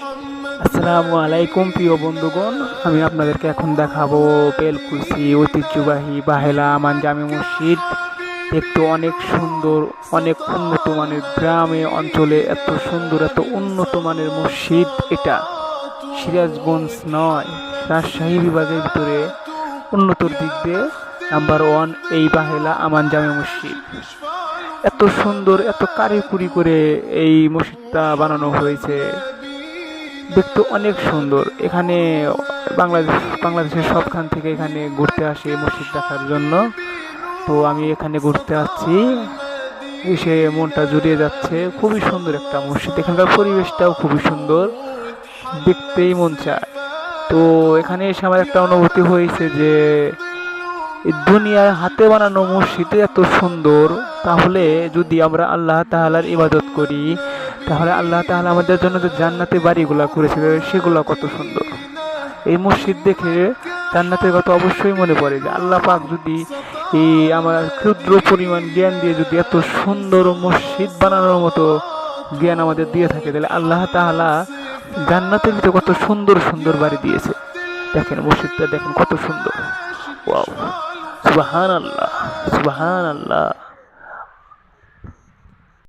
আসসালামু আলাইকুম প্রিয় বন্ধুগণ, আমি আপনাদেরকে এখন দেখাবো বেলকুচি ঐতিহ্যবাহী বাহেলা আমান জামে মসজিদ। দেখতে অনেক সুন্দর, অনেক উন্নত মানের, গ্রামে অঞ্চলে এত সুন্দর এত উন্নত মানের মসজিদ। এটা সিরাজগঞ্জ নয়, রাজশাহী বিভাগের ভিতরে উন্নতর দিক দিয়ে নাম্বার 1 এই বাহেলা আমান জামে মসজিদ। এত সুন্দর, এত কারিকুরি করে এই মসজিদটা বানানো হয়েছে, দেখতে অনেক সুন্দর। এখানে বাংলাদেশের সবখান থেকে এখানে ঘুরতে আসে মসজিদ দেখার জন্য। তো আমি এখানে ঘুরতে আসছি, এসে মনটা জুড়িয়ে যাচ্ছে। খুবই সুন্দর একটা মসজিদ, এখানকার পরিবেশটাও খুবই সুন্দর, দেখতেই মন চায়। তো এখানে এসে আমার একটা অনুভূতি হয়েছে যে এই দুনিয়ার হাতে বানানো মসজিদ এত সুন্দর, তাহলে যদি আমরা আল্লাহ তাআলার ইবাদত করি, তাহলে আল্লাহ তাআলা আমাদের জন্য যে জান্নাতে বাড়িগুলা করেছে সেগুলো কত সুন্দর। এই মসজিদ দেখে জান্নাতের কথা অবশ্যই মনে পড়ে যে আল্লাহ পাক যদি এই আমার ক্ষুদ্র পরিমাণ জ্ঞান দিয়ে যদি এত সুন্দর মসজিদ বানানোর মতো জ্ঞান আমাদের দিয়ে থাকে, তাহলে আল্লাহ তাআলা জান্নাতের ভিতরে কত সুন্দর সুন্দর বাড়ি দিয়েছে। দেখেন মসজিদটা, দেখেন কত সুন্দর। ওয়াও, সুবহানাল্লাহ, সুবহানাল্লাহ।